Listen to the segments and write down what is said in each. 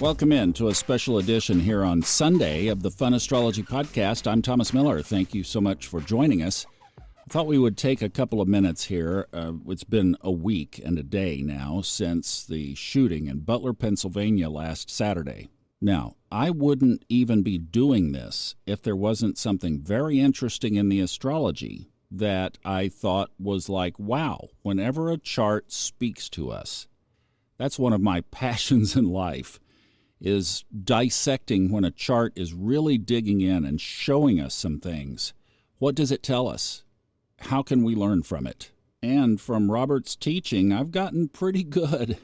Welcome in to a special edition here on Sunday of the Fun Astrology Podcast. I'm Thomas Miller. Thank you so much for joining us. I thought we would take a couple of minutes here. It's been a week and a day now since the shooting in Butler, Pennsylvania last Saturday. Now, I wouldn't even be doing this if there wasn't something very interesting in the astrology that I thought was like, wow, whenever a chart speaks to us. That's one of my passions in life, is dissecting when a chart is really digging in and showing us some things. What does it tell us? How can we learn from it? And from Robert's teaching, I've gotten pretty good,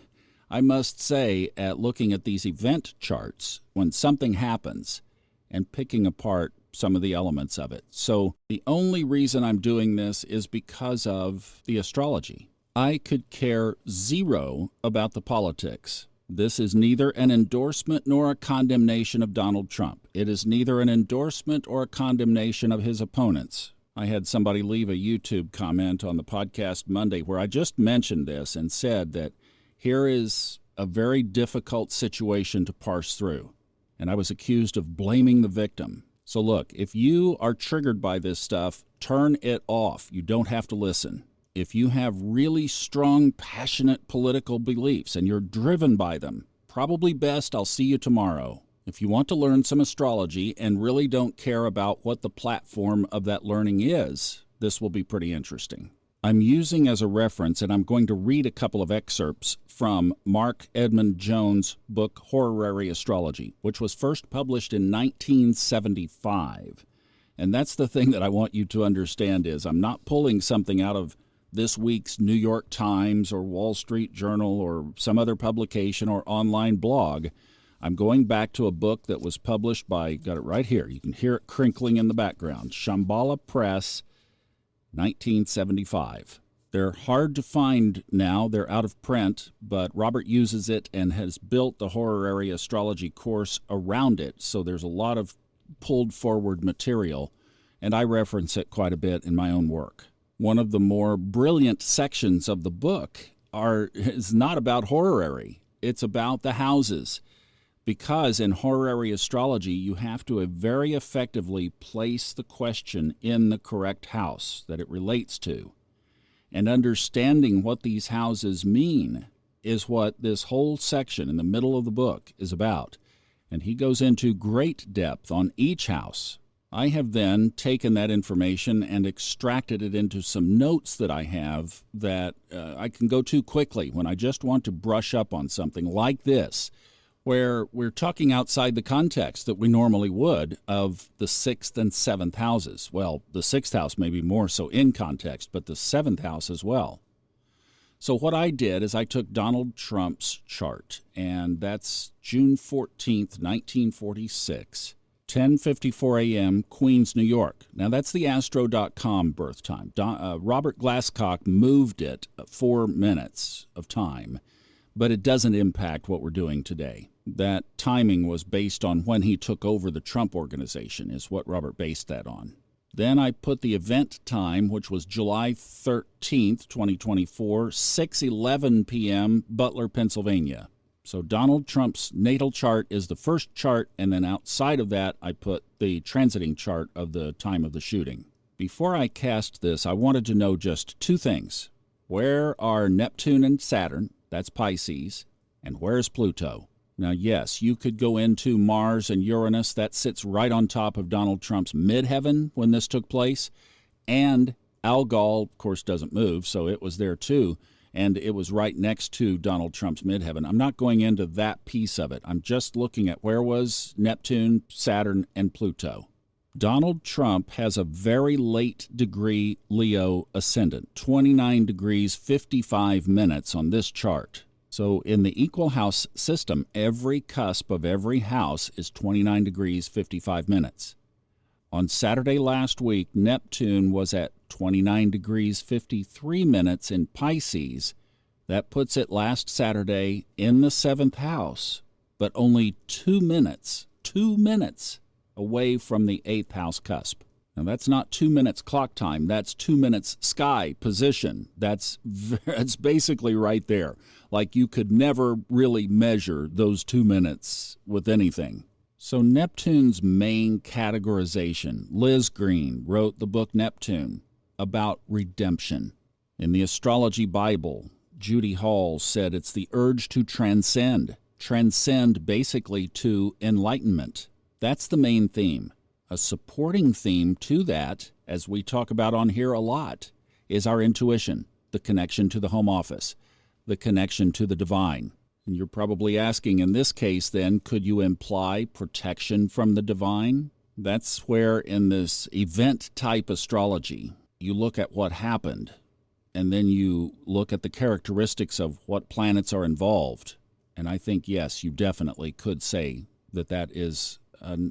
I must say, at looking at these event charts when something happens and picking apart some of the elements of it. So the only reason I'm doing this is because of the astrology. I could care zero about the politics. This is neither an endorsement nor a condemnation of Donald Trump. It is neither an endorsement or a condemnation of his opponents. I had somebody leave a YouTube comment on the podcast Monday where I just mentioned this and said that here is a very difficult situation to parse through. And I was accused of blaming the victim. So look, if you are triggered by this stuff, turn it off. You don't have to listen. If you have really strong, passionate political beliefs and you're driven by them, probably best I'll see you tomorrow. If you want to learn some astrology and really don't care about what the platform of that learning is, this will be pretty interesting. I'm using as a reference, and I'm going to read a couple of excerpts from Mark Edmund Jones' book, Horary Astrology, which was first published in 1975. And that's the thing that I want you to understand is I'm not pulling something out of this week's New York Times or Wall Street Journal or some other publication or online blog. I'm going back to a book that was published by, got it right here, you can hear it crinkling in the background, Shambhala Press, 1975. They're hard to find now. They're out of print, but Robert uses it and has built the horary astrology course around it, so there's a lot of pulled forward material, and I reference it quite a bit in my own work. One of the more brilliant sections of the book is not about horary. It's about the houses. Because in horary astrology, you have to very effectively place the question in the correct house that it relates to. And understanding what these houses mean is what this whole section in the middle of the book is about. And he goes into great depth on each house. I have then taken that information and extracted it into some notes that I have that I can go to quickly when I just want to brush up on something like this, where we're talking outside the context that we normally would of the 6th and 7th houses. Well, the 6th house may be more so in context, but the 7th house as well. So what I did is I took Donald Trump's chart, and that's June 14th, 1946. 10:54 a.m., Queens, New York. Now, that's the Astro.com birth time. Robert Glasscock moved it 4 minutes of time, but it doesn't impact what we're doing today. That timing was based on when he took over the Trump organization, is what Robert based that on. Then I put the event time, which was July 13th, 2024, 6:11 p.m., Butler, Pennsylvania. So Donald Trump's natal chart is the first chart, and then outside of that, I put the transiting chart of the time of the shooting. Before I cast this, I wanted to know just two things. Where are Neptune and Saturn, that's Pisces, and where's Pluto? Now, yes, you could go into Mars and Uranus. That sits right on top of Donald Trump's midheaven when this took place. And Algol, of course, doesn't move, so it was there too. And it was right next to Donald Trump's midheaven. I'm not going into that piece of it. I'm just looking at where was Neptune, Saturn, and Pluto. Donald Trump has a very late degree Leo ascendant, 29 degrees 55 minutes on this chart. So in the equal house system, every cusp of every house is 29 degrees 55 minutes. On Saturday last week, Neptune was at 29 degrees 53 minutes in Pisces. That puts it last Saturday in the 7th house, but only 2 minutes away from the 8th house cusp. Now, that's not 2 minutes clock time. That's 2 minutes sky position. That's basically right there. Like you could never really measure those 2 minutes with anything. So Neptune's main categorization, Liz Green wrote the book Neptune about redemption. In the Astrology Bible, Judy Hall said it's the urge to transcend basically to enlightenment. That's the main theme. A supporting theme to that, as we talk about on here a lot, is our intuition, the connection to the home office, the connection to the divine. And you're probably asking, in this case then, could you imply protection from the divine? That's where in this event-type astrology, you look at what happened, and then you look at the characteristics of what planets are involved. And I think, yes, you definitely could say that that is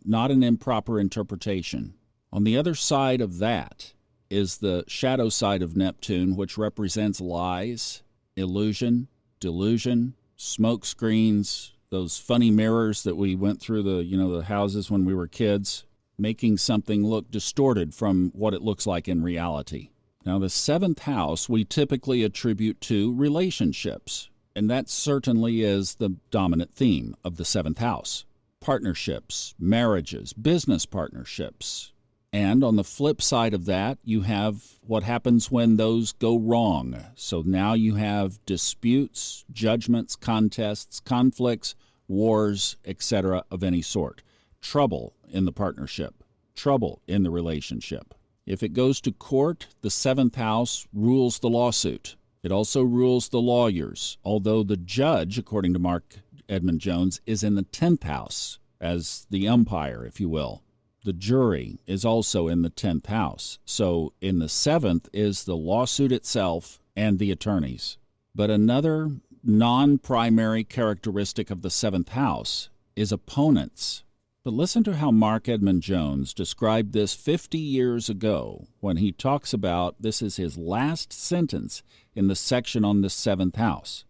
not an improper interpretation. On the other side of that is the shadow side of Neptune, which represents lies, illusion, delusion, smoke screens, those funny mirrors that we went through the houses when we were kids, making something look distorted from what it looks like in reality. Now, the seventh house we typically attribute to relationships, and that certainly is the dominant theme of the seventh house. Partnerships, marriages, business partnerships. And on the flip side of that, you have what happens when those go wrong. So now you have disputes, judgments, contests, conflicts, wars, etc. of any sort. Trouble in the partnership, trouble in the relationship. If it goes to court, the seventh house rules the lawsuit. It also rules the lawyers, although the judge, according to Mark Edmund Jones, is in the 10th house as the umpire, if you will. The jury is also in the 10th house. So in the 7th is the lawsuit itself and the attorneys. But another non-primary characteristic of the 7th house is opponents. But listen to how Mark Edmund Jones described this 50 years ago when he talks about, this is his last sentence in the section on the 7th house.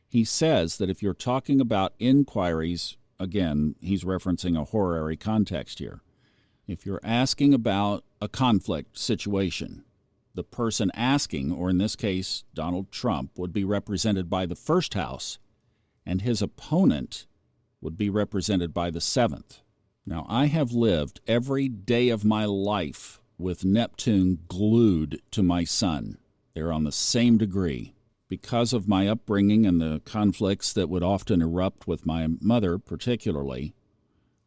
He says that if you're talking about inquiries, again, he's referencing a horary context here. If you're asking about a conflict situation, the person asking, or in this case, Donald Trump, would be represented by the 1st house, and his opponent would be represented by the 7th. Now, I have lived every day of my life with Neptune glued to my sun. They're on the same degree. Because of my upbringing and the conflicts that would often erupt with my mother particularly,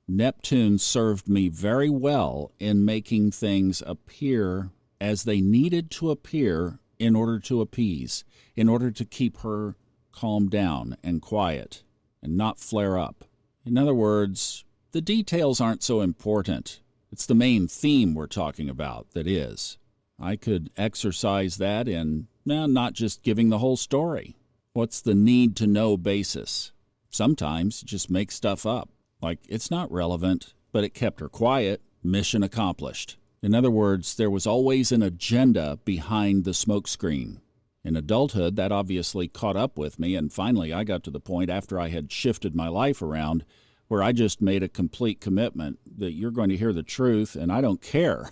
Neptune served me very well in making things appear as they needed to appear in order to appease, in order to keep her calmed down and quiet and not flare up. In other words, the details aren't so important. It's the main theme we're talking about that is. I could exercise that in not just giving the whole story. What's the need-to-know basis? Sometimes just make stuff up. Like, it's not relevant, but it kept her quiet. Mission accomplished. In other words, there was always an agenda behind the smokescreen. In adulthood, that obviously caught up with me, and finally I got to the point after I had shifted my life around where I just made a complete commitment that you're going to hear the truth, and I don't care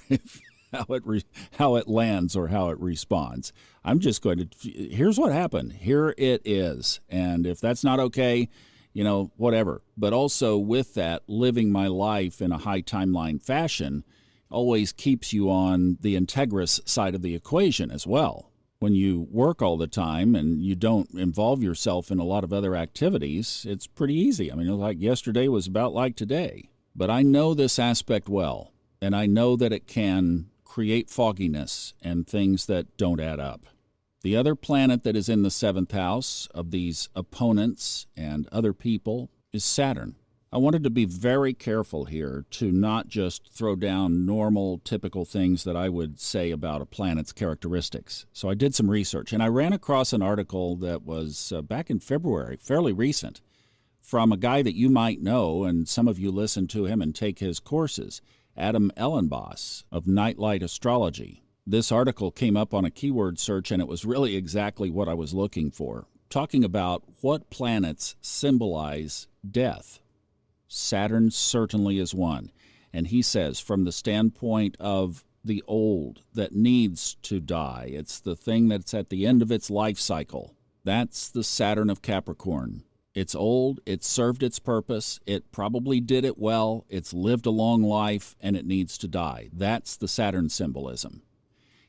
how it lands or how it responds. I'm just going to, here's what happened. Here it is. And if that's not okay, whatever. But also with that, living my life in a high timeline fashion always keeps you on the integrous side of the equation as well. When you work all the time and you don't involve yourself in a lot of other activities, it's pretty easy. I mean, like yesterday was about like today. But I know this aspect well, and I know that it can create fogginess and things that don't add up. The other planet that is in the 7th house of these opponents and other people is Saturn. I wanted to be very careful here to not just throw down normal, typical things that I would say about a planet's characteristics. So I did some research, and I ran across an article that was back in February, fairly recent, from a guy that you might know, and some of you listen to him and take his courses, Adam Ellenboss of Nightlight Astrology. This article came up on a keyword search, and it was really exactly what I was looking for, talking about what planets symbolize death. Saturn certainly is one. And he says, from the standpoint of the old that needs to die, it's the thing that's at the end of its life cycle. That's the Saturn of Capricorn. It's old, it's served its purpose, it probably did it well, it's lived a long life, and it needs to die. That's the Saturn symbolism.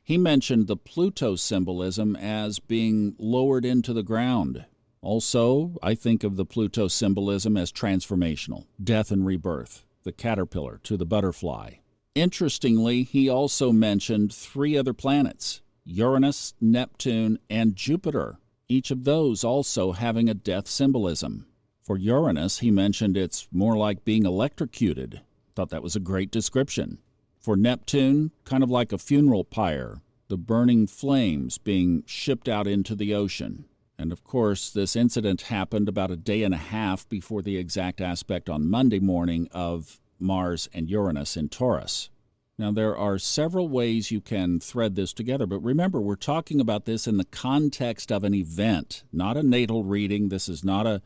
He mentioned the Pluto symbolism as being lowered into the ground. Also, I think of the Pluto symbolism as transformational, death and rebirth, the caterpillar to the butterfly. Interestingly, he also mentioned 3 other planets, Uranus, Neptune, and Jupiter, each of those also having a death symbolism. For Uranus, he mentioned it's more like being electrocuted. Thought that was a great description. For Neptune, kind of like a funeral pyre, the burning flames being shipped out into the ocean. And of course, this incident happened about a day and a half before the exact aspect on Monday morning of Mars and Uranus in Taurus. Now, there are several ways you can thread this together, but remember, we're talking about this in the context of an event, not a natal reading. This is not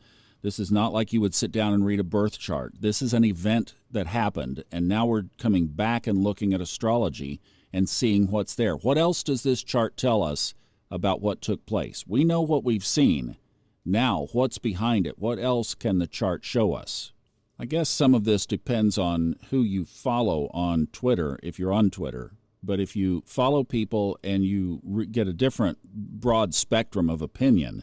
like you would sit down and read a birth chart. This is an event that happened, and now we're coming back and looking at astrology and seeing what's there. What else does this chart tell us about what took place? We know what we've seen. Now, what's behind it? What else can the chart show us? I guess some of this depends on who you follow on Twitter, if you're on Twitter. But if you follow people and you get a different broad spectrum of opinion,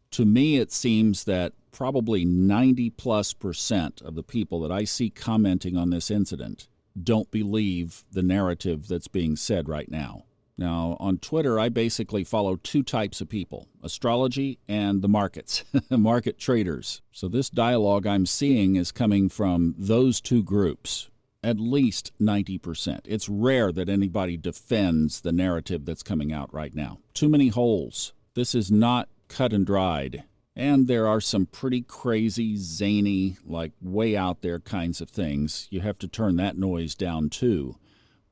to me it seems that probably 90+% of the people that I see commenting on this incident don't believe the narrative that's being said right now. Now, on Twitter, I basically follow 2 types of people, astrology and the markets, market traders. So this dialogue I'm seeing is coming from those 2 groups, at least 90%. It's rare that anybody defends the narrative that's coming out right now. Too many holes. This is not cut and dried. And there are some pretty crazy, zany, like way out there kinds of things. You have to turn that noise down too.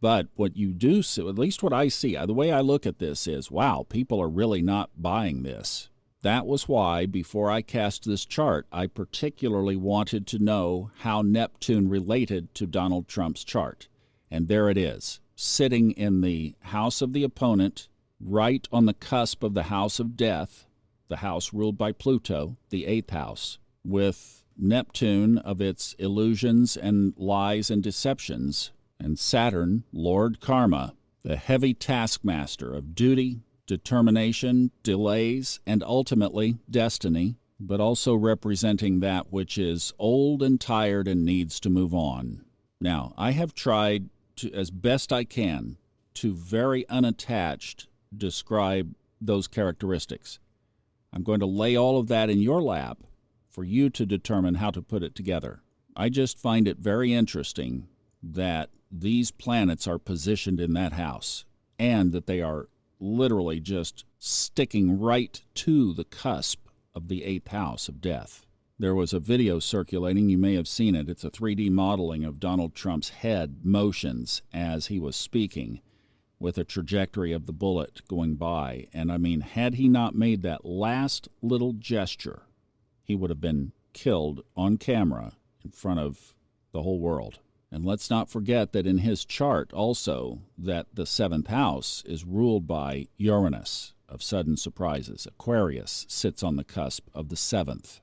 But what you do see, at least what I see, the way I look at this is, wow, people are really not buying this. That was why, before I cast this chart, I particularly wanted to know how Neptune related to Donald Trump's chart. And there it is, sitting in the house of the opponent, right on the cusp of the house of death, the house ruled by Pluto, the 8th house, with Neptune of its illusions and lies and deceptions, and Saturn, Lord Karma, the heavy taskmaster of duty, determination, delays, and ultimately destiny, but also representing that which is old and tired and needs to move on. Now, I have tried to, as best I can, to very unattached describe those characteristics. I'm going to lay all of that in your lap for you to determine how to put it together. I just find it very interesting that these planets are positioned in that house and that they are literally just sticking right to the cusp of the 8th house of death. There was a video circulating, you may have seen it. It's a 3D modeling of Donald Trump's head motions as he was speaking, with a trajectory of the bullet going by. And I mean, had he not made that last little gesture, he would have been killed on camera in front of the whole world. And let's not forget that in his chart also that the 7th house is ruled by Uranus of sudden surprises. Aquarius sits on the cusp of the 7th.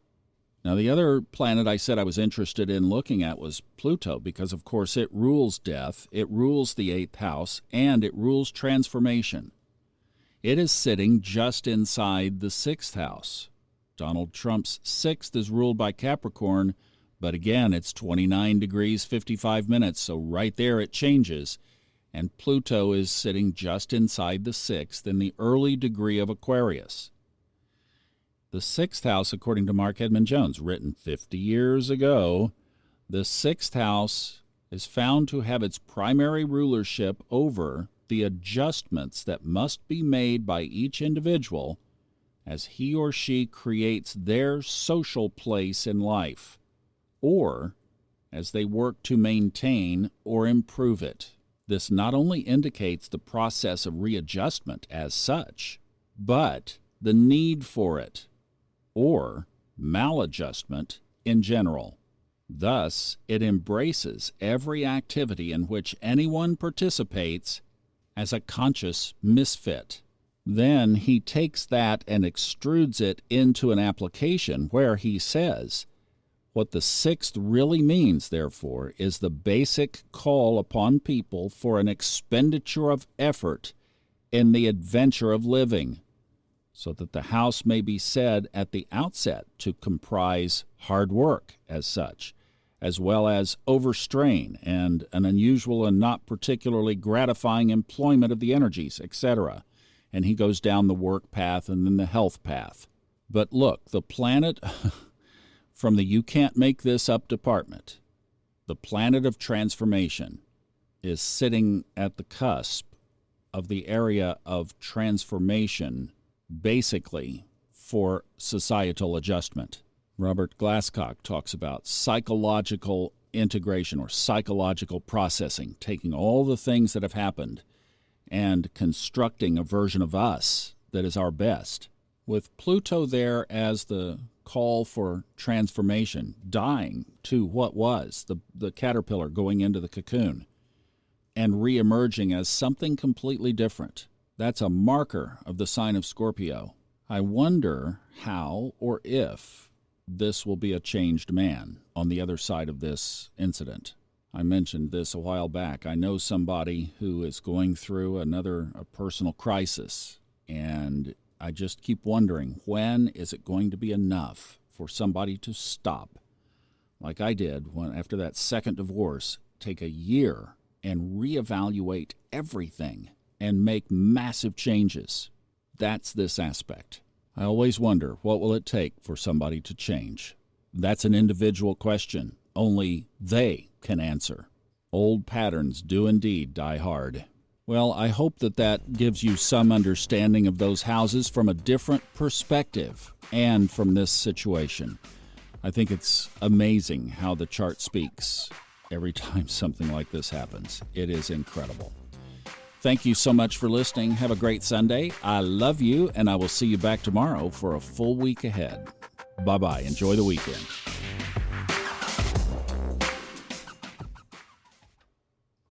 Now, the other planet I said I was interested in looking at was Pluto, because, of course, it rules death, it rules the 8th house, and it rules transformation. It is sitting just inside the 6th house. Donald Trump's 6th is ruled by Capricorn, but again, it's 29 degrees, 55 minutes, so right there it changes. And Pluto is sitting just inside the 6th in the early degree of Aquarius. The 6th house, according to Mark Edmund Jones, written 50 years ago, the 6th house is found to have its primary rulership over the adjustments that must be made by each individual as he or she creates their social place in life, or as they work to maintain or improve it. This not only indicates the process of readjustment as such, but the need for it, or maladjustment in general. Thus, it embraces every activity in which anyone participates as a conscious misfit. Then he takes that and extrudes it into an application where he says, what the sixth really means, therefore, is the basic call upon people for an expenditure of effort in the adventure of living, so that the house may be said at the outset to comprise hard work as such, as well as overstrain and an unusual and not particularly gratifying employment of the energies, etc. And he goes down the work path and then the health path. But look, the planet, from the you can't make this up department, the planet of transformation is sitting at the cusp of the area of transformation, basically for societal adjustment. Robert Glasscock talks about psychological integration or psychological processing, taking all the things that have happened and constructing a version of us that is our best. With Pluto there as the call for transformation, dying to what was, the caterpillar going into the cocoon, and re-emerging as something completely different. That's a marker of the sign of Scorpio. I wonder how or if this will be a changed man on the other side of this incident. I mentioned this a while back. I know somebody who is going through a personal crisis, and I just keep wondering, when is it going to be enough for somebody to stop, like I did after that second divorce, take a year and reevaluate everything and make massive changes? That's this aspect. I always wonder, what will it take for somebody to change? That's an individual question. Only they can answer. Old patterns do indeed die hard. Well, I hope that gives you some understanding of those houses from a different perspective and from this situation. I think it's amazing how the chart speaks every time something like this happens. It is incredible. Thank you so much for listening. Have a great Sunday. I love you, and I will see you back tomorrow for a full week ahead. Bye-bye. Enjoy the weekend.